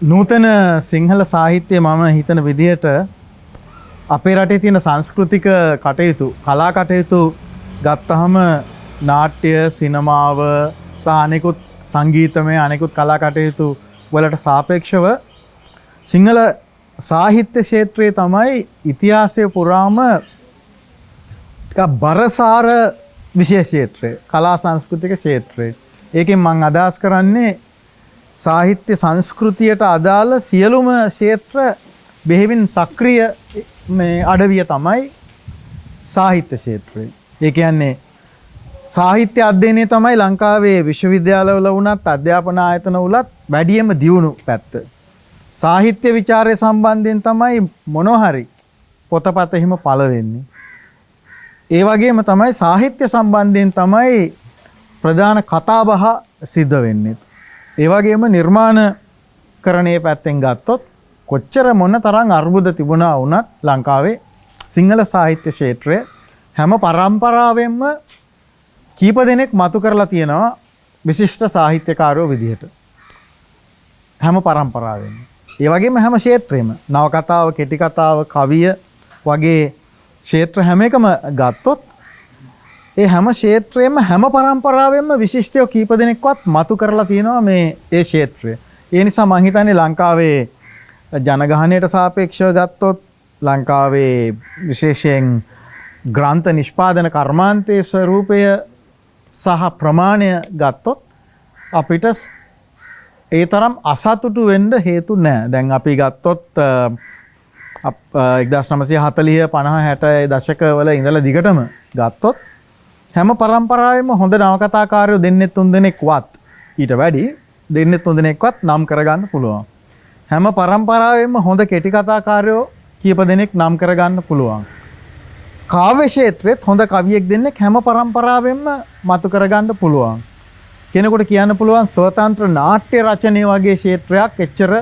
නූතන සිංහල සාහිත්‍යය මම හිතන විදිහට අපේ රටේ තියෙන සංස්කෘතික කටයුතු කලා කටයුතු ගත්තහම නාට්‍ය සිනමාව සහ අනෙකුත් සංගීතමය අනෙකුත් කලා කටයුතු වලට සාපේක්ෂව සිංහල සාහිත්‍ය ක්ෂේත්‍රයේ තමයි ඉතිහාසය පුරාම බරසාර විශේෂ ක්ෂේත්‍රය කලා සංස්කෘතික ක්ෂේත්‍රය. ඒකෙන් මම අදහස් කරන්නේ සාහිත්‍ය සංස්කෘතියට අදාළ සියලුම ක්ෂේත්‍ර බෙහෙවින් සක්‍රිය මේ අඩවිය තමයි සාහිත්‍ය ක්ෂේත්‍රය. ඒ කියන්නේ සාහිත්‍ය අධ්‍යයනය තමයි ලංකාවේ විශ්වවිද්‍යාලවල වුණත් අධ්‍යාපන ආයතන වලත් වැඩියෙන්ම දියුණු පැත්ත. සාහිත්‍ය විචාරය සම්බන්ධයෙන් තමයි මොනවා හරි පොතපත එහෙම පළ වෙන්නේ. ඒ වගේම තමයි සාහිත්‍ය සම්බන්ධයෙන් තමයි ප්‍රධාන කතාබහ සිද්ධ වෙන්නේ. ඒ වගේම නිර්මාණකරණයේ පැත්තෙන් ගත්තොත් කොච්චර මොන තරම් අර්බුද තිබුණා වුණත් ලංකාවේ සිංහල සාහිත්‍ය ක්ෂේත්‍රය හැම පරම්පරාවෙන්ම කීප දෙනෙක් මතු කරලා තියෙනවා විශිෂ්ට සාහිත්‍යකාරයෝ විදිහට. හැම පරම්පරාවෙන්ම. ඒ වගේම හැම ක්ෂේත්‍රෙම නවකතාව, කෙටි කතාව, කවිය වගේ ක්ෂේත්‍ර හැම එකම ගත්තොත් ඒ හැම ක්ෂේත්‍රයෙම හැම පරම්පරාවෙන්ම විශිෂ්ටයෝ කීප දෙනෙක්වත් මතු කරලා තියෙනවා මේ ඒ ක්ෂේත්‍රය. ඒ නිසා මම හිතන්නේ ලංකාවේ ජනගහනයට සාපේක්ෂව ගත්තොත් ලංකාවේ විශේෂයෙන් ග්‍රන්ථ නිෂ්පාදන කර්මාන්තයේ ස්වරූපය සහ ප්‍රමාණය ගත්තොත් අපිට ඒ තරම් අසතුටු වෙන්න හේතු නැහැ. දැන් අපි ගත්තොත් 1940 50 60 දශකවල ඉඳලා දිගටම ගත්තොත් හැම පරම්පරාවෙම හොඳ නවකතාකාරයෝ දෙන්නේ තුන් දෙනෙක්වත් ඊට වැඩි දෙන්නේ තුන් දෙනෙක්වත් නම් කරගන්න පුළුවන්. හැම පරම්පරාවෙම හොඳ කෙටි කතාකාරයෝ කීප දෙනෙක් නම් කරගන්න පුළුවන්. කාව්‍ය ක්ෂේත්‍රෙත් හොඳ කවියෙක් දෙන්නෙක් හැම පරම්පරාවෙම මතු කරගන්න පුළුවන්. කෙනෙකුට කියන්න පුළුවන් ස්වතන්ත්‍ර නාට්‍ය රචනය වගේ ක්ෂේත්‍රයක් එච්චර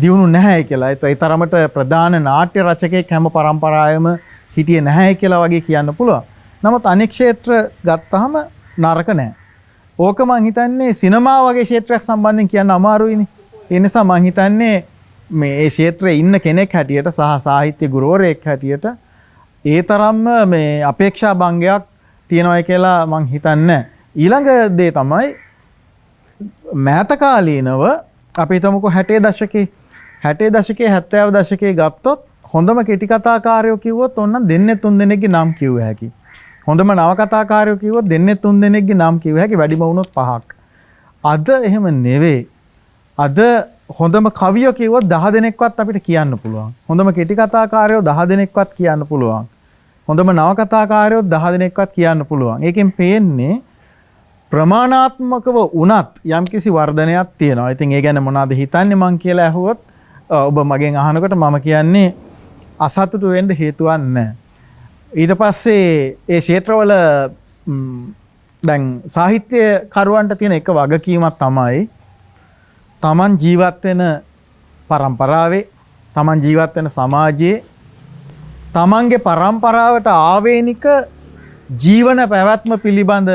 දියුණු නැහැ කියලා. ඒ තරමට ප්‍රධාන නාට්‍ය රචකයෙක් හැම පරම්පරාවෙම හිටියේ නැහැ කියලා වගේ කියන්න පුළුවන්. නමුත් අනෙක් ක්ෂේත්‍ර ගත්තාම නරක නැහැ. ඕක මං හිතන්නේ සිනමා වගේ ක්ෂේත්‍රයක් සම්බන්ධයෙන් කියන්න අමාරුයිනේ. ඒ නිසා මං හිතන්නේ මේ ක්ෂේත්‍රයේ ඉන්න කෙනෙක් හැටියට සහ සාහිත්‍ය ගුරුවරයෙක් හැටියට ඒ තරම්ම මේ අපේක්ෂා භංගයක් තියෙනවා කියලා මං හිතන්නේ. ඊළඟ දේ තමයි මෑත කාලීනව අපි හිතමුකෝ 60 දශකයේ 70 දශකයේ ගත්තොත් හොඳම කෙටි කතාකාරයෝ කිව්වොත් ඕන්න දෙන්නේ තුන් දෙනෙක්ගේ නම් කිව්ව හැකි. හොඳම නවකතාකාරයෝ කිව්වොත් දෙන්නේ තුන් දෙනෙක්ගේ නම් කිව්ව හැකි වැඩිම වුණොත් 5ක්. අද එහෙම නෙවෙයි. අද හොඳම කවියෝ කිව්වොත් 10 දෙනෙක්වත් අපිට කියන්න පුළුවන්. හොඳම කෙටි කතාකාරයෝ 10 දෙනෙක්වත් කියන්න පුළුවන්. හොඳම නවකතාකාරයෝ 10 දෙනෙක්වත් කියන්න පුළුවන්. ඒකෙන් පේන්නේ ප්‍රමාණාත්මකව උනත් යම්කිසි වර්ධනයක් තියෙනවා. ඉතින් ඒ ගැන මොනවද හිතන්නේ මං කියලා ඇහුවොත් ඔබ මගෙන් අහනකොට මම කියන්නේ අසතුටු වෙන්න හේතුවක් නැහැ. ඊට පස්සේ ඒ ක්ෂේත්‍රවල දැන් සාහිත්‍ය කරුවන්ට තියෙන එක වගකීමක් තමයි තමන් ජීවත් වෙන පරම්පරාවේ තමන් ජීවත් වෙන සමාජයේ තමන්ගේ පරම්පරාවට ආවේනික ජීවන පැවැත්ම පිළිබඳ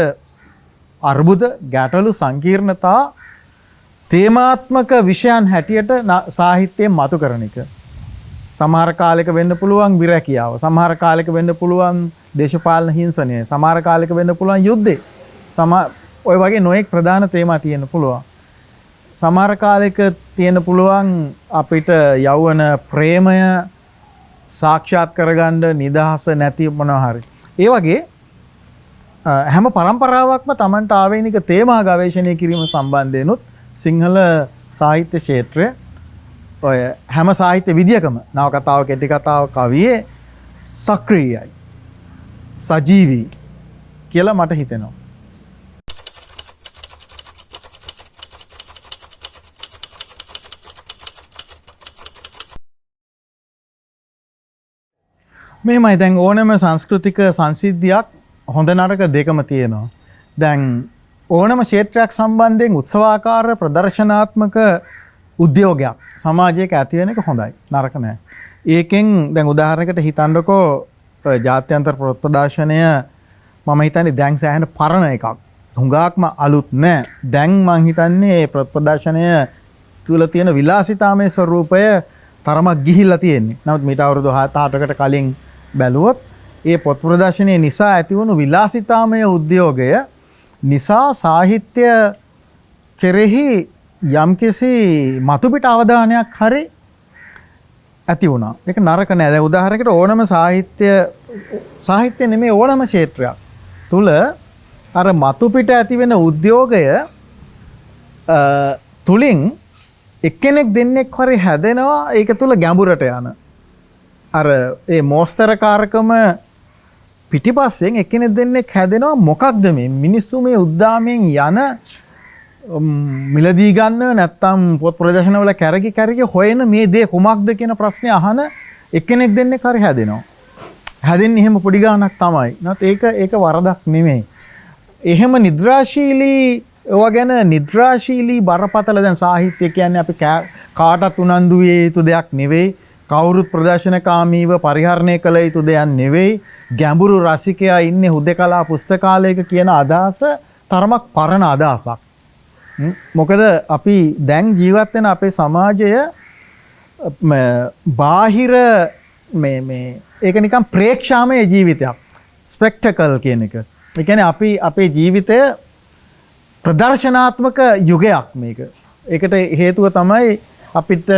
අර්බුද ගැටලු සංකීර්ණතා තේමාත්මක විෂයන් හැටියට සාහිත්‍යයෙන් මතු කරන එක. සමහර කාලයක වෙන්න පුළුවන් විරැකියාව, සමහර කාලයක වෙන්න පුළුවන් දේශපාලන හිංසනය, සමහර කාලයක වෙන්න පුළුවන් යුද්ධේ. ඔය වගේ නොයෙක් ප්‍රධාන තේමා තියෙන්න පුළුවන්. සමහර කාලයක තියෙන්න පුළුවන් අපිට යෞවන ප්‍රේමය සාක්ෂාත් කරගන්න නිදහස නැති මොනවා හරි. ඒ වගේ හැම පරම්පරාවක්ම Tamanට ආවේනික තේමා ගවේෂණය කිරීම සම්බන්ධයෙන්ුත් සිංහල සාහිත්‍ය ක්ෂේත්‍රය ඔය හැම සාහිත්‍ය විදියකම නවකතාව, කෙටි කතාව, කවියේ සක්‍රීයයි, සජීවී කියලා මට හිතෙනවා. මෙහෙමයි දැන් ඕනෑම සංස්කෘතික සංසිද්ධියක් හොඳ නරක දෙකම තියෙනවා. දැන් ඕනම ක්ෂේත්‍රයක් සම්බන්ධයෙන් උත්සවාකාර ප්‍රදර්ශනාත්මක උද්‍යෝගයක් සමාජයක ඇති වෙන එක හොඳයි. නරක නෑ. ඒකෙන් දැන් උදාහරණයකට හිතන්නකෝ ජාත්‍යන්තර පොත් ප්‍රදර්ශනය මම හිතන්නේ දැන් සෑහෙන පරණ එකක්. හුඟක්ම අලුත් නෑ. දැන් මම හිතන්නේ පොත් ප්‍රදර්ශනය තුල තියෙන විලාසිතාමය ස්වરૂපය තරමක් ගිහිල්ලා තියෙන්නේ. නමුත් මීට අවුරුදු 7-8කට කලින් බැලුවොත් ඒ පොත් ප්‍රදර්ශනයේ නිසා ඇතිවුණු විලාසිතාමය උද්‍යෝගය නිසා සාහිත්‍ය කෙරෙහි යම්කිසි මතුපිට අවධානයක් හරි ඇති වුණා. ඒක නරක නෑ. දැන් උදාහරණයකට ඕනම සාහිත්‍ය නෙමෙයි ඕනම ක්ෂේත්‍රයක් තුල අර මතුපිට ඇති වෙන උද්‍යෝගය තුලින් එක්කෙනෙක් දෙන්නෙක් හරි හැදෙනවා ඒක තුල ගැඹුරට යන. අර ඒ මෝස්තරකාරකම පිටිපස්සෙන් එක්කෙනෙක් දෙන්නෙක් හැදෙනවා මොකක්ද මේ මිනිස්සු මේ උද්දාමයෙන් යන මිලදී ගන්න නැත්තම් පොත් ප්‍රදර්ශනවල කැරකි හොයන මේ දේ කුමක්ද කියන ප්‍රශ්නේ අහන එක්කෙනෙක් දෙන්නෙක් හරි හැදෙනවා. හැදෙන්නේ එහෙම පොඩි ගාණක් තමයි. නැත්නම් ඒක වරදක් නෙමෙයි. එහෙම නිද්‍රාශීලී ඒවා ගැන නිද්‍රාශීලී බරපතල දැන් සාහිත්‍ය කියන්නේ අපි කාටත් උනන්දු විය යුතු දෙයක් නෙවෙයි. කවුරුත් ප්‍රදර්ශනකාමීව පරිහරණය කළ යුතු දෙයක් නෙවෙයි. ගැඹුරු රසිකයා ඉන්නේ හුදෙකලා පුස්තකාලයක කියන අදහස තරමක් පරණ අදහසක්. මොකද අපි දැන් ජීවත් වෙන අපේ සමාජය බාහිර මේ ඒක නිකන් ප්‍රේක්ෂාමය ජීවිතයක්. ස්පෙක්ටකල් කියන එක. ඒ කියන්නේ අපි අපේ ජීවිතය ප්‍රදර්ශනාත්මක යුගයක් මේක. ඒකට හේතුව තමයි අපිට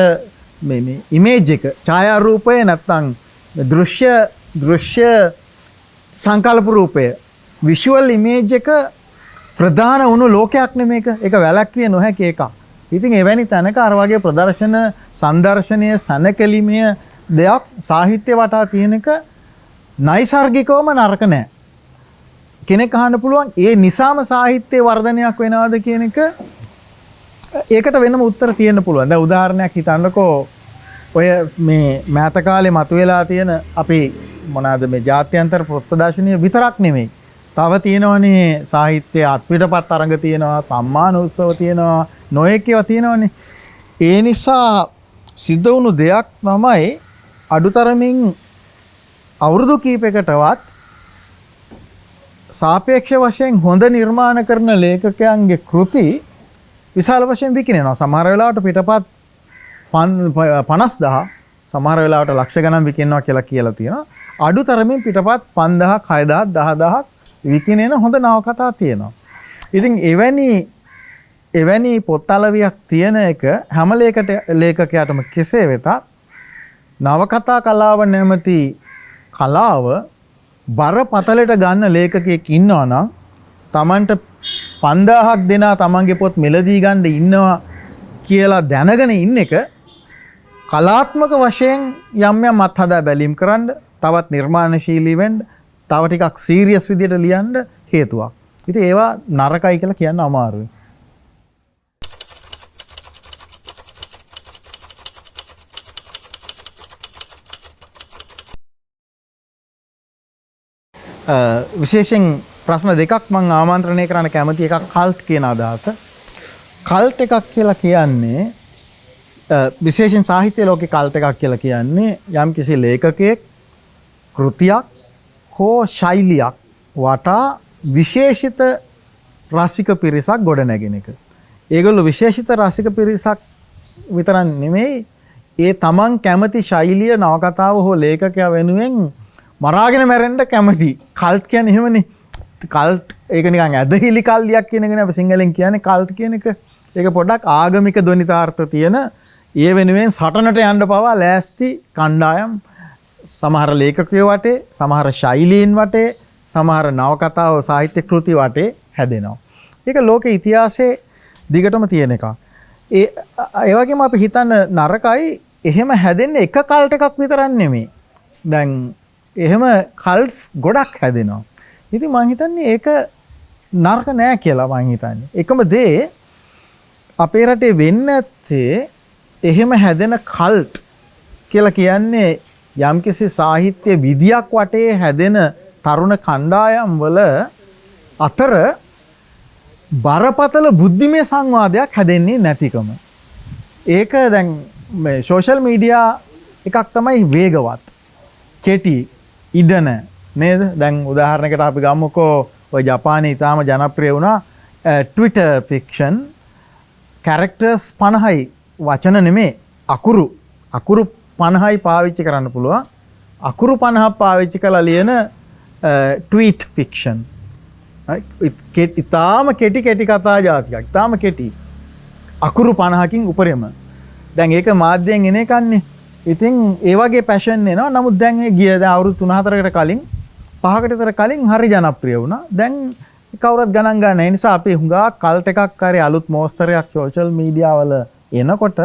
මේ ඉමේජ් එක ඡායාරූපය නැත්තම් දෘශ්‍ය සංකල්ප රූපය විෂුවල් ඉමේජ් එක ප්‍රධාන වුණු ලෝකයක් නෙමේක. ඒක වැළැක්විය නොහැකි එකක්. ඉතින් එවැනි තැනක අර වගේ ප්‍රදර්ශන සංදර්ශනීය සනකැලිමේ දෙයක් සාහිත්‍ය වටා තියෙන එක නයිසර්ගිකවම නරක නෑ. කෙනෙක් අහන්න පුළුවන් ඒ නිසාම සාහිත්‍යයේ වර්ධනයක් වෙනවද කියන එක ඒකට වෙනම උත්තර තියෙන්න පුළුවන්. දැන් උදාහරණයක් හිතන්නකෝ ඔය මේ මෑත කාලේ මතුවලා තියෙන අපි මොනවාද මේ ජාත්‍යන්තර ප්‍රදර්ශනීය විතරක් නෙමෙයි. තව තියෙනවනේ සාහිත්‍ය අත්පිටපත් තරඟ තියෙනවා, සම්මාන උත්සව තියෙනවා, නොයෙක් ඒවා තියෙනවනේ. ඒ නිසා සිද්ධ වුණු දෙයක් තමයි අඩුතරමින් අවුරුදු කීපයකටවත් සාපේක්ෂ වශයෙන් හොඳ නිර්මාණ කරන ලේඛකයන්ගේ කෘති විශාල වශයෙන් විකිනෙනවා. සමහර වෙලාවට පිටපත් 50000 සමහර වෙලාවට ලක්ෂ ගණන් විකිනවා කියලා තියෙනවා. අඩුතරමින් පිටපත් 5000 6000 10000ක් විකිනෙන හොඳ නවකතා තියෙනවා. ඉතින් එවැනි පොත් අලවියක් තියෙන එක හැම ලේඛකයාටම කෙසේ වෙතත් නවකතා කලාව නැමැති කලාව බරපතලට ගන්න ලේඛකයෙක් ඉන්නවා නම් Tamanට 5000ක් දෙනා Tamanගේ පොත් මෙලදී ගන්න ඉන්නවා කියලා දැනගෙන ඉන්න එක කලාත්මක වශයෙන් යම් අත්හදා බැලීම් කරන්න තවත් නිර්මාණශීලී වෙන්න තව ටිකක් සීරියස් විදියට ලියන්න හේතුවක්. ඉතින් ඒවා නරකයි කියලා කියන්න අමාරුයි. විශේෂයෙන් ප්‍රශ්න දෙකක් මම ආමන්ත්‍රණය කරන්න කැමති. එකක් කල්ට් කියන අදහස. කල්ට් එකක් කියලා කියන්නේ විශේෂයෙන් සාහිත්‍ය ලෝකේ කල්ට් එකක් කියලා කියන්නේ යම්කිසි ලේඛකයෙක් කෘතියක් හෝ ශෛලියක් වටා විශේෂිත රසික පිරිසක් ගොඩනැගෙන එක. ඒගොල්ලෝ විශේෂිත රසික පිරිසක් විතරක් නෙමෙයි ඒ තමන් කැමති ශෛලිය නවකතාව හෝ ලේඛකයා වෙනුවෙන් මරාගෙන මැරෙන්න කැමති. කල්ට් කියන්නේ එහෙමනේ. කල්ට් ඒක නිකන් ඇදහිලි කල්ලියක් කියන එකනේ අපි සිංහලෙන් කියන්නේ කල්ට් කියන එක. ඒක පොඩ්ඩක් ආගමික ධ්වනිතාර්ථ තියෙන ඒ වෙනුවෙන් සටනට යන්න පවා ලෑස්ති කණ්ඩායම් සමහර ලේඛකයෝ වටේ, සමහර ශෛලීන් වටේ, සමහර නවකතාව සාහිත්‍ය කෘති වටේ හැදෙනවා. ඒක ලෝකේ ඉතිහාසයේ දිගටම තියෙන එකක්. ඒ වගේම අපි හිතන්න නරකයි එහෙම හැදෙන්නේ එක කල්ට් එකක් විතරක් නෙමෙයි. දැන් එහෙම කල්ට්ස් ගොඩක් හැදෙනවා. ඉතින් මම හිතන්නේ ඒක නරක නෑ කියලා මම හිතන්නේ. එකම දේ අපේ රටේ වෙන්නේ නැත්තේ එහෙම හැදෙන කල්ට් කියලා කියන්නේ යම්කිසි සාහිත්‍ය විදියක් වටේ හැදෙන තරුණ කණ්ඩායම් වල අතර බරපතල බුද්ධිමය සංවාදයක් හැදෙන්නේ නැතිකම. ඒක දැන් මේ සෝෂල් මීඩියා එකක් තමයි වේගවත්. කෙටි ඉඩන නේද? දැන් උදාහරණයකට අපි ගමුකෝ ඔය ජපානයේ ඉතාම ජනප්‍රිය වුණා Twitter fiction characters 50යි වචන නෙමේ අකුරු 50යි පාවිච්චි කරන්න පුළුවන්. අකුරු 50ක් පාවිච්චි කරලා ලියන ට්වීට් ෆික්ෂන්. ඉතාලම කෙටි කතා ජාතියක්. ඉතාලම කෙටි. අකුරු 50කින් උපරිම. දැන් ඒක මාධ්‍යයෙන් එන එකන්නේ. ඉතින් ඒ වගේ පැෂන් එනවා. නමුත් දැන් ඒ ගිය අවුරුදු 3-4කට කලින් 5කට විතර කලින් හරි ජනප්‍රිය වුණා. දැන් කවුරුත් ගණන් ගන්න. ඒ නිසා අපි හුඟා කල්ට් එකක් හරි අලුත් මෝස්තරයක් සෝෂල් මීඩියා වල එනකොට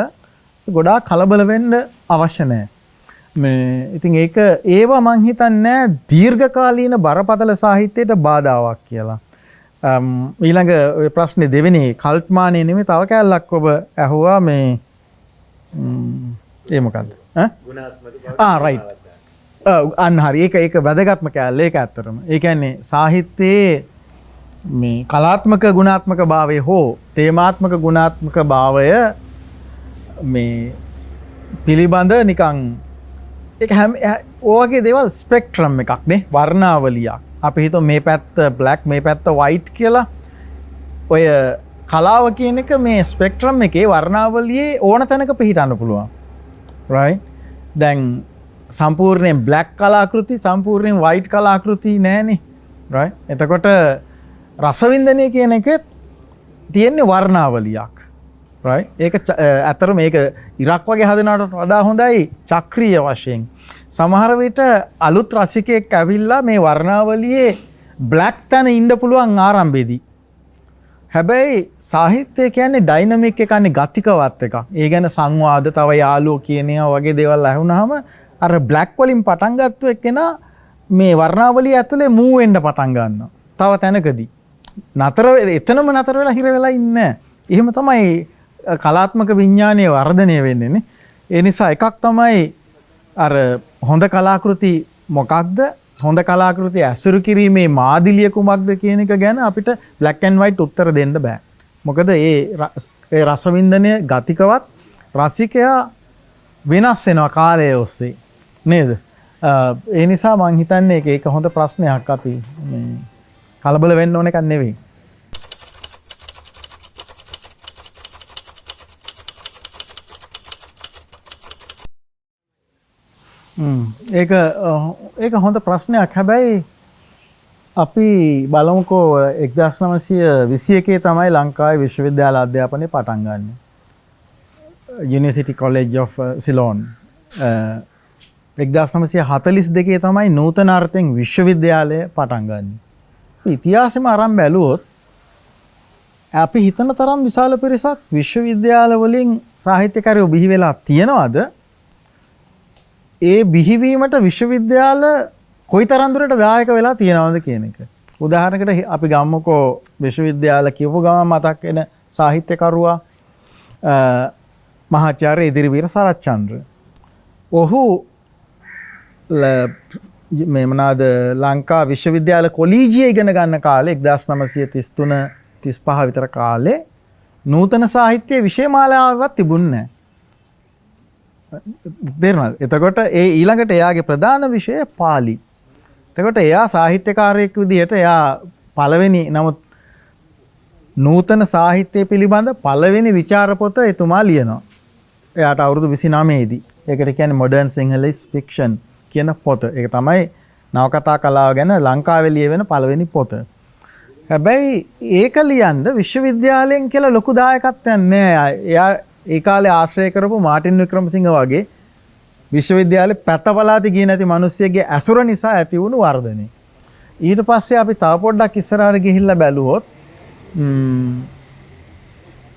ගොඩාක් කලබල වෙන්න අවශ්‍ය නැහැ. ඉතින් ඒවා මං හිතන්නේ දීර්ඝකාලීන බරපතල සාහිත්‍යයට බාධාවක් කියලා. ඊළඟ ඔය ප්‍රශ්නේ දෙවෙනි කල්ප්මානයේ නෙමෙයි තව කැලලක් ඔබ ඇහුවා මේ ඒ මොකද්ද? රයිට්. අන්න හරි. ඒක වැදගත්ම කැලල ඒක ඇත්තටම. ඒ කියන්නේ සාහිත්‍යයේ මේ කලාත්මක ගුණාත්මක භාවය හෝ තේමාත්මක ගුණාත්මක භාවය මේ පිළිබඳ නිකන් ඒක හැම ඔයගේ දේවල් ස්පෙක්ට්‍රම් එකක් නේ වර්ණාවලියක්. අපි හිතුව මේ පැත්ත බ්ලැක් මේ පැත්ත වයිට් කියලා. ඔය කලාව කියන එක මේ ස්පෙක්ට්‍රම් එකේ වර්ණාවලියේ ඕන තැනක පිහිටන්න පුළුවන්. right? දැන් සම්පූර්ණයෙන් බ්ලැක් කලාකෘති සම්පූර්ණයෙන් වයිට් කලාකෘති නෑනේ. right? එතකොට රසවින්දනය කියන එකෙත් තියෙන්නේ වර්ණාවලියක්. right? ඒක අතර මේක ඉරක් වගේ හදනවට වඩා හොඳයි චක්‍රීය වශයෙන්. සමහර විට අලුත් රසිකයෙක් ඇවිල්ලා මේ වර්ණාවලියේ බ්ලැක් තැන ඉන්න පුළුවන් ආරම්භයේදී. හැබැයි සාහිත්‍යය කියන්නේ ඩයිනමික් එකන්නේ ගතිකවත් එකක්. ඒ ගැන සංවාද තව යාළුවෝ කියන ඒවා වගේ දේවල් ඇහුනහම අර බ්ලැක් වලින් පටන් ගත්ත එක්කෙනා මේ වර්ණාවලිය ඇතුලේ මූව් වෙන්න පටන් ගන්නවා. තව තැනකදී. එතනම නතර වෙලා හිර වෙලා ඉන්නේ. එහෙම තමයි කලාත්මක විඥානයේ වර්ධනය වෙන්නේ නේ. ඒ නිසා එකක් තමයි අර හොඳ කලාකෘති මොකක්ද? හොඳ කලාකෘති ඇසුරු කිරීමේ මාදිලිය කුමක්ද කියන එක ගැන අපිට black and white උත්තර දෙන්න බෑ. මොකද ඒ රසවින්දනය ගතිකවත් රසිකයා වෙනස් වෙනවා කාලය ඔස්සේ. නේද? ඒ නිසා මම හිතන්නේ ඒක හොඳ ප්‍රශ්නයක් අපි මේ කලබල වෙන්න ඕන එකක් නෙවෙයි. ඒක හොඳ ප්‍රශ්නයක්. හැබැයි අපි බලමුකෝ 1921 තමයි ලංකාවේ විශ්වවිද්‍යාල අධ්‍යාපනය පටන් ගන්න. University College of Ceylon. 1942 තමයි නූතනාර්ථයෙන් විශ්වවිද්‍යාලය පටන් ගන්න. ඉතිහාසෙම අරන් බැලුවොත් අපි හිතන තරම් විශාල පිරිසක් විශ්වවිද්‍යාල වලින් සාහිත්‍යකාරයෝ බිහි වෙලා තියෙනවද? ඒ බිහිවීමට විශ්වවිද්‍යාල කොයිතරම් දුරට දායක වෙලා තියෙනවද කියන එක. උදාහරණයකට අපි ගමුකෝ විශ්වවිද්‍යාල කියපු ගමන් මතක් වෙන සාහිත්‍යකරුවා මහාචාර්ය ඉදිරිවීර සරච්චන්ද්‍ර. ඔහු මේ මොනවාද ලංකා විශ්වවිද්‍යාල කොලීජිය ඉගෙන ගන්න කාලේ 1933 35 විතර කාලේ නූතන සාහිත්‍ය විෂය මාලාවක් තිබුණේ නැහැ. එතකොට ඒ ඊළඟට එයාගේ ප්‍රධාන විෂය පාලි. එතකොට එයා සාහිත්‍යකාරයෙක් විදිහට එයා පළවෙනි නමුත් නූතන සාහිත්‍ය පිළිබඳ පළවෙනි විචාර පොත එතුමා ලියනවා. එයාට අවුරුදු 29 දී. ඒකට කියන්නේ modern Sinhalese fiction කියන පොත. ඒක තමයි නවකතා කලාව ගැන ලංකාවේ ලියවෙන පළවෙනි පොත. හැබැයි ඒක ලියන්න විශ්වවිද්‍යාලයෙන් කියලා ලොකු දායකත්වයක් නැහැ. එයා ඒ කාලේ ආශ්‍රය කරපු මාටින් වික්‍රමසිංහ වගේ විශ්වවිද්‍යාලේ පැත්තපලාති ගියේ නැති මිනිස්සෙක්ගේ ඇසුර නිසා ඇති වුණු වර්ධනය. ඊට පස්සේ අපි තව පොඩ්ඩක් ඉස්සරහට ගිහිල්ලා බැලුවොත්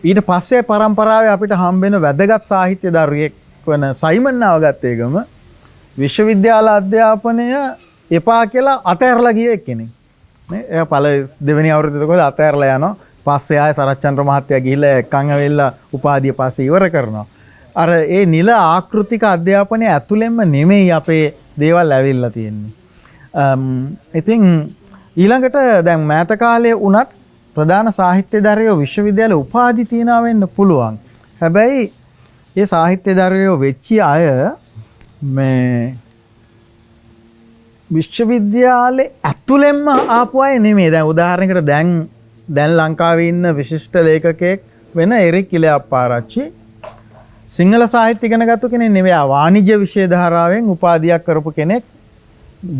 ඊට පස්සේ පරම්පරාවේ අපිට හම්බෙන වැදගත් සාහිත්‍ය දරුවෙක් වන සයිමන් නාවගත්තේගම විශ්වවිද්‍යාල අධ්‍යාපනය එපා කියලා අතහැරලා ගිය කෙනෙක්. නේ එයා දෙවෙනි අවුරුද්දේදී අතහැරලා යනවා. පස්සේ ආය සරච්චන්ද්‍ර මහත්තයා ගිහිල්ලා එක්කන් ඇවිල්ලා උපාධිය පස්සේ ඉවර කරනවා. අර ඒ නිල ආකෘතික අධ්‍යාපනය ඇතුළෙන්ම නෙමෙයි අපේ දේවල් ඇවිල්ලා තියෙන්නේ. ඉතින් ඊළඟට දැන් මෑත කාලයේ උනත් ප්‍රධාන සාහිත්‍යදරයෝ විශ්වවිද්‍යාල උපාධි තියනවා වෙන්න පුළුවන්. හැබැයි ඒ සාහිත්‍යදරයෝ වෙච්ච අය මේ විශ්වවිද්‍යාලේ ඇතුළෙන්ම ආපු අය නෙමෙයි. දැන් උදාහරණයකට දැන් ලංකාවේ ඉන්න විශිෂ්ට ලේඛකයෙක් වෙන එරික් ඉලයප්පාරච්චි සිංහල සාහිත්‍ය ඉගෙන ගත්ත කෙනෙක් නෙවෙයි. වාණිජ්‍ය විෂය ධාරාවෙන් උපාධියක් කරපු කෙනෙක්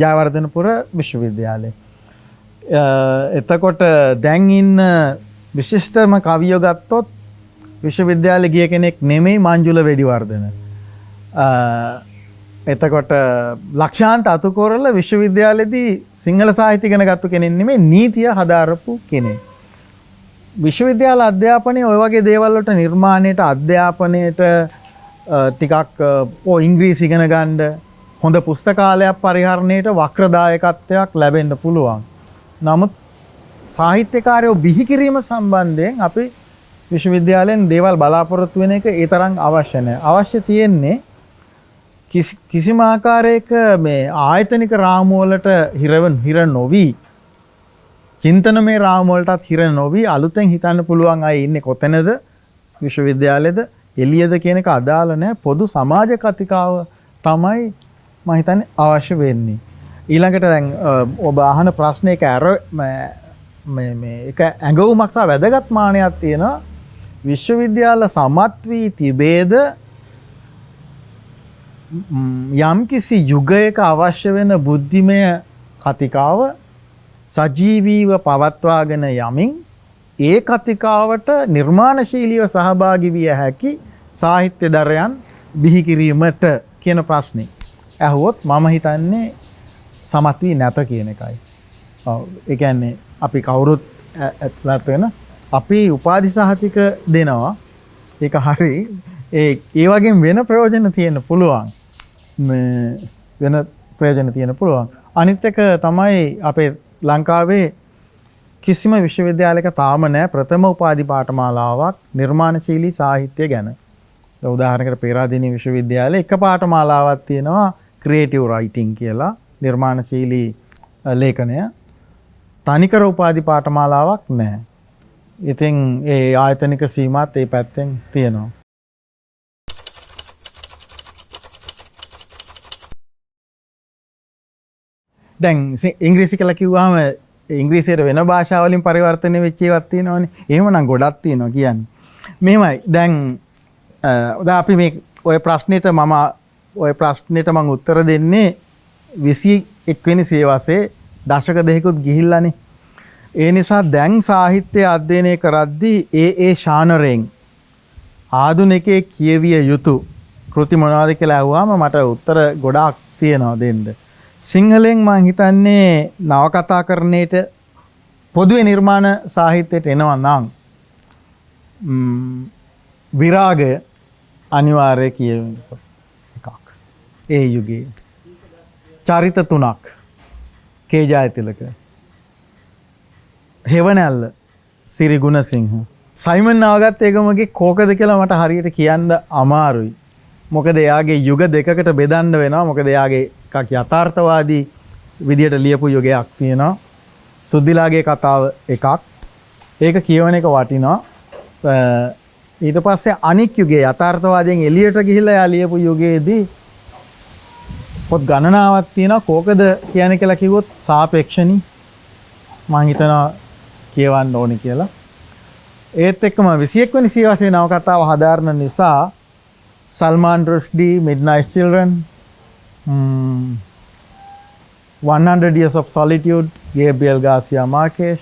ජයවර්ධනපුර විශ්වවිද්‍යාලයේ. එතකොට දැන් ඉන්න විශිෂ්ටම කවියෝ ගත්තොත් විශ්වවිද්‍යාලේ ගිය කෙනෙක් නෙමෙයි මංජුල වෙඩිවර්ධන. එතකොට ලක්ෂාන්ත අතුකොරල විශ්වවිද්‍යාලයේදී සිංහල සාහිත්‍ය ඉගෙන ගත්ත කෙනෙක් නෙමෙයි නීතිය හදාරපු කෙනෙක්. විශ්වවිද්‍යාල අධ්‍යාපනයේ ඔය වගේ දේවල් වලට නිර්මාණයට අධ්‍යාපනයට ටිකක් ඉංග්‍රීසි ඉගෙන ගන්න හොඳ පුස්තකාලයක් පරිහරණයට වක්‍රදායකත්වයක් ලැබෙන්න පුළුවන්. නමුත් සාහිත්‍යකාරයෝ බිහි කිරීම සම්බන්ධයෙන් අපි විශ්වවිද්‍යාලයෙන් දේවල් බලාපොරොත්තු වෙන එක ඒ තරම් අවශ්‍ය නැහැ. අවශ්‍ය තියෙන්නේ කිසිම ආකාරයක මේ ආයතනික රාමු වලට හිර නොවි චින්තනමය රාමු වලටත් හිර නොවි අලුතෙන් හිතන්න පුළුවන් අය ඉන්නේ කොතැනද විශ්වවිද්‍යාලයේද එළියද කියන එක අදාළ නැහැ. පොදු සමාජ කතිකාව තමයි මම හිතන්නේ අවශ්‍ය වෙන්නේ. ඊළඟට දැන් ඔබ අහන ප්‍රශ්නයක එක ඇඟවුමක් සහ වැදගත් මානයක් තියෙනවා. විශ්වවිද්‍යාල සමත් වී තිබේද යම්කිසි යුගයක අවශ්‍ය වෙන බුද්ධිමය කතිකාව සජීවීව පවත්වාගෙන යමින් ඒ කතිකාවට නිර්මාණශීලීව සහභාගී විය හැකි සාහිත්‍ය දරයන් බිහි කිරීමට කියන ප්‍රශ්නේ ඇහුවොත් මම හිතන්නේ සමත් වී නැත කියන එකයි. ඒ කියන්නේ අපි කවුරුත් ඇතුළත් වෙන අපි උපාධි සහතික දෙනවා. ඒක හරි. ඒ වගේ වෙන ප්‍රයෝජන තියෙන්න පුළුවන්. වෙන ප්‍රයෝජන තියෙන්න පුළුවන්. අනිත් එක තමයි අපේ ලංකාවේ කිසිම විශ්වවිද්‍යාලයක තාම නැහැ ප්‍රථම උපාධි පාඨමාලාවක් නිර්මාණශීලී සාහිත්‍ය ගැන. උදාහරණයකට පේරාදෙණිය විශ්වවිද්‍යාලයේ එක පාඨමාලාවක් තියෙනවා ක්‍රියේටිව් රයිටින් කියලා නිර්මාණශීලී ලේඛනය. තනිකර උපාධි පාඨමාලාවක් නැහැ. ඉතින් ඒ ආයතනික සීමාත් ඒ පැත්තෙන් තියෙනවා. දැන් ඉංග්‍රීසි කියලා කිව්වහම ඉංග්‍රීසියට වෙන භාෂා වලින් පරිවර්තනය වෙච්ච ඒවාක් තියෙනවනේ. එහෙමනම් ගොඩක් තියෙනවා කියන්නේ. මෙහෙමයි. දැන් අපි මේ ඔය ප්‍රශ්නෙට මම උත්තර දෙන්නේ 21 වෙනි සියවසේ දශක දෙකකුත් ගිහිල්ලානේ. ඒ නිසා දැන් සාහිත්‍ය අධ්‍යයනය කරද්දී ඒ ශානරෙන් ආධුනිකයේ කියවිය යුතු කෘති මොනවද කියලා අහුවාම මට උත්තර ගොඩාක් තියෙනවා දෙන්න. සිංහලෙන් මම හිතන්නේ නවකථාකරණයට පොදුවේ නිර්මාණ සාහිත්‍යයට එනවා නම් විරාගය අනිවාර්ය කියවෙන එකක්. ඒ යුගයේ චරිත 3ක් කේ ජයතිලක හෙවණැල්ල සිරි ගුණසිංහ සයිමන් නාවගත් ඒකමගේ කෝකද කියලා මට හරියට කියන්න අමාරුයි. මොකද එයාගේ යුග දෙකකට බෙදන්න වෙනවා. මොකද එයාගේ එකක් යථාර්ථවාදී විදියට ලියපු යුගයක් තියෙනවා. සුද්ධිලාගේ කතාව එකක්. ඒක කියවන එක වටිනවා. ඊට පස්සේ අනික් යුගයේ යථාර්ථවාදයෙන් එළියට ගිහිල්ලා එයා ලියපු යුගයේදී පොත් ගණනාවක් තියෙනවා. කෝකද කියන්නේ කියලා කිව්වොත් සාපේක්ෂණි මම හිතනවා කියවන්න ඕනේ කියලා. ඒත් එක්කම 21 වෙනි සියවසේ නවකතාව හදාරන නිසා සල්මාන් රුෂ්ඩි, Midnight Children, 100 Years of Solitude, Gabriel Garcia Marquez,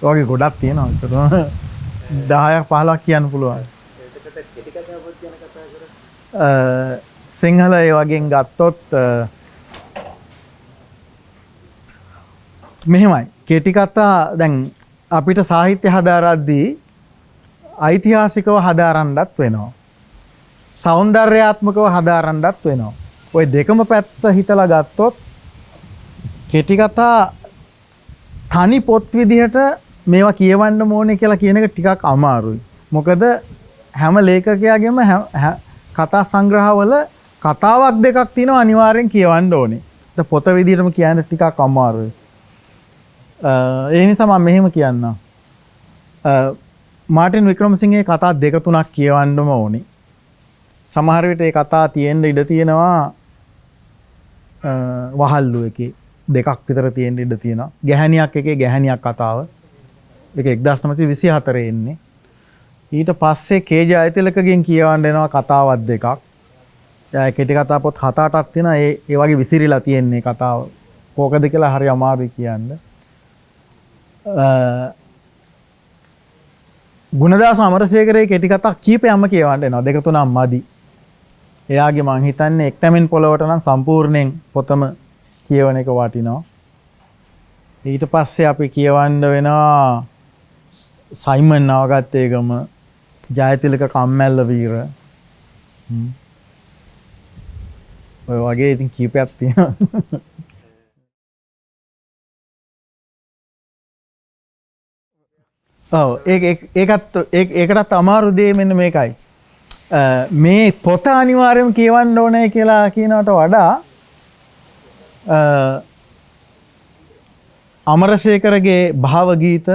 වගේ ගොඩක් තියෙනවා. 10ක් 15ක් කියන්න පුළුවන්. සිංහල ඒ වගේන් ගත්තොත් මෙහෙමයි. කෙටි කතා දැන් අපිට සාහිත්‍ය හදාරද්දී ඓතිහාසිකව හදාරන්නත් වෙනවා. සෞන්දර්යාත්මකව හදාරන්නත් වෙනවා. ওই දෙකම පැත්ත හිතලා ගත්තොත් කෙටි කතා තනි පොත් විදිහට මේවා කියවන්න ඕනේ කියලා කියන එක ටිකක් අමාරුයි. මොකද හැම ලේඛකයාගේම කතා සංග්‍රහවල කතාවක් දෙකක් තියෙනවා අනිවාර්යෙන් කියවන්න ඕනේ. ඒක පොත විදිහටම කියන්න ටිකක් අමාරුයි. ඒ නිසා මම මෙහෙම කියන්නම්. මාටින් වික්‍රමසිංහගේ කතා දෙක තුනක් කියවන්නම ඕනේ. සමහර විට ඒ කතා තියෙන්න ඉඩ තියෙනවා වහල්ලු එකේ දෙකක් විතර තියෙන්න ඉඩ තියෙනවා. ගැහණියක් එකේ ගැහණියක් කතාව. ඒක 1924 එන්නේ. ඊට පස්සේ කේ ජයතිලකගෙන් කියවන්න එනවා කතාවක් දෙකක්. කෙටි කතා පොත් 7-8ක් තියෙනවා. ඒ වගේ විසිරිලා තියෙන්නේ කතාව. කෝකද කියලා හරි අමාරුයි කියන්න. ගුණදාස අමරසේකරේ කෙටි කතා කීපයක්ම කියවන්න එනවා. 2-3ක් මදි. එයාගේ මං හිතන්නේ එක්ටමින් පොළවට නම් සම්පූර්ණයෙන් පොතම කියවන එක වටිනවා. ඊට පස්සේ අපි කියවන්න වෙනවා සයිමන් නවගත්තේකම ජයතිලක කම්මැල්ල වීර. ඔය වගේ ඉතින් කීපයක් තියෙනවා. ඔව් ඒකටත් අමාරු දේ මෙන්න මේකයි. මේ පොත අනිවාර්යයෙන්ම කියවන්න ඕනේ කියලා කියනවට වඩා අමරසේකරගේ භාව ගීත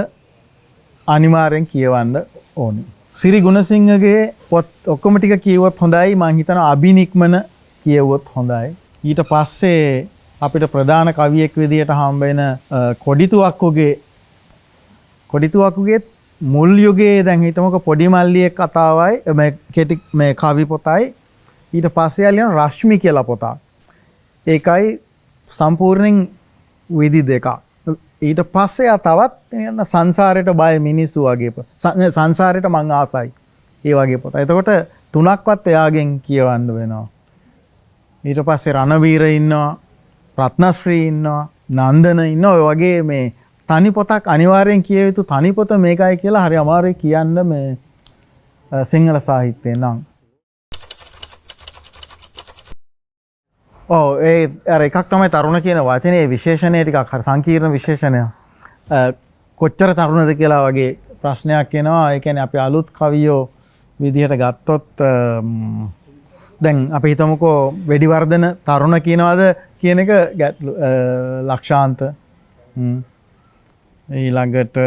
අනිවාර්යෙන් කියවන්න ඕනේ. සිරි ගුණසිංහගේ පොත් ඔක්කොම ටික කියවුවොත් හොඳයි. මම හිතනවා අබිනික්මන කියවුවොත් හොඳයි. ඊට පස්සේ අපිට ප්‍රධාන කවියෙක් විදියට හම්බ වෙන කොඩිතුවක්කුගේ මුල් යුගයේ දැන් හිතමුකෝ පොඩි මල්ලියේ කතාවයි මේ කවි පොතයි ඊට පස්සේ ආලියන රශ්මි කියලා පොතක්. ඒකයි සම්පූර්ණයෙන් විදි දෙකක්. ඊට පස්සේ තවත් සංසාරයට බය මිනිස්සු වගේ සංසාරයට මං ආසයි. ඒ වගේ පොත. එතකොට තුනක්වත් එයාගෙන් කියවන්න වෙනවා. ඊට පස්සේ රණවීර ඉන්නවා, රත්නශ්‍රී ඉන්නවා, නන්දන ඉන්නවා. ඔය වගේ මේ තනි පොතක් අනිවාර්යෙන් කිය යුතු තනි පොත මේකයි කියලා හරි අමාරුයි කියන්න මේ සිංහල සාහිත්‍යයෙන් නම්. ඔව් ඒ අර එකක් තමයි තරුණ කියන වචනේ විශේෂණය ටිකක් හරි සංකීර්ණ විශේෂණයක්. කොච්චර තරුණද කියලා වගේ ප්‍රශ්නයක් එනවා. ඒ කියන්නේ අපි අලුත් කවියෝ විදිහට ගත්තොත් දැන් අපි හිතමුකෝ වෙඩිවර්ධන තරුණ කියනවාද කියන එක ලක්ෂාන්ත ඊළඟට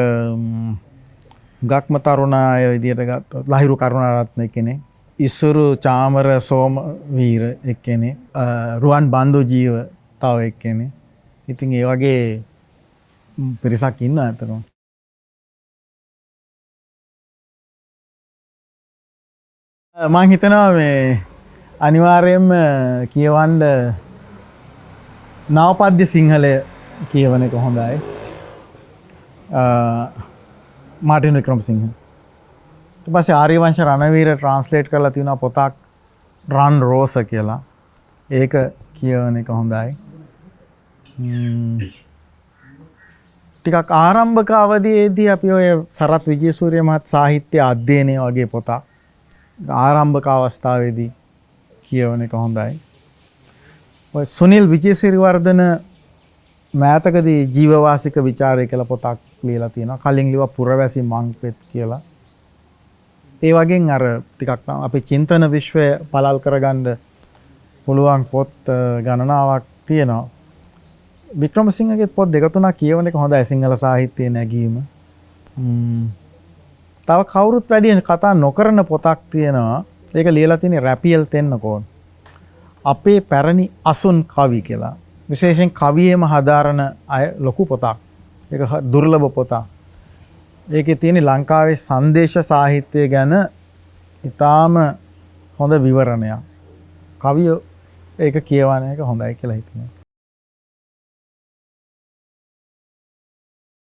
ගක්ම තරුණ අය විදිහට ගත්තොත් ලහිරු කරුණාරත්න කෙනෙක්, ඉසුරු චාමර සෝම වීර එක්කෙනෙක්, රුවන් බන්දු ජීව තව එක්කෙනෙක්. ඉතින් ඒ වගේ පිරිසක් ඉන්නවා අතරම. මම හිතනවා මේ අනිවාර්යයෙන්ම කියවන්න නවපද්‍ය සිංහලය කියවන එක හොඳයි. මාටින් වික්‍රමසිංහ. ඊට පස්සේ ආර්යවංශ රණවීර ට්‍රාන්ස්ලේට් කරලා තියෙන පොතක් රන් රෝස කියලා. ඒක කියවන එක හොඳයි. ටිකක් ආරම්භක අවධියේදී අපි ඔය සරත් විජේසූරිය මහත් සාහිත්‍ය අධ්‍යයනය වගේ පොතක් ආරම්භක අවස්ථාවේදී කියවන එක හොඳයි. ඔය සුනිල් විජේසිරිවර්ධන මෑතකදී ජීවවාසික ਵਿਚාරය කියලා පොතක් ලියලා තියෙනවා. කලින් ලිව්වා පුරවැසි මංපෙත් කියලා. ඒ වගේන් අර ටිකක් අපේ චින්තන විශ්වය පළල් කරගන්න පුළුවන් පොත් ගණනාවක් තියෙනවා. වික්‍රමසිංහගේ පොත් 2-3ක් කියවන එක හොඳයි සිංහල සාහිත්‍යයේ නැගීම. තව කවුරුත් වැඩියෙන් කතා නොකරන පොතක් තියෙනවා. ඒක ලියලා තියෙන්නේ රැපියල් තෙන්නකෝන්. අපේ පැරණි අසුන් කවි කියලා. විශේෂයෙන් කවියේම හදාරන අය ලොකු පොතක්. ඒක දුර්ලභ පොතක්. ඒකේ තියෙන ලංකාවේ සංදේශ සාහිත්‍යය ගැන ඉතාම හොඳ විවරණයක්. කවිය ඒක කියවන එක හොඳයි කියලා හිතනවා.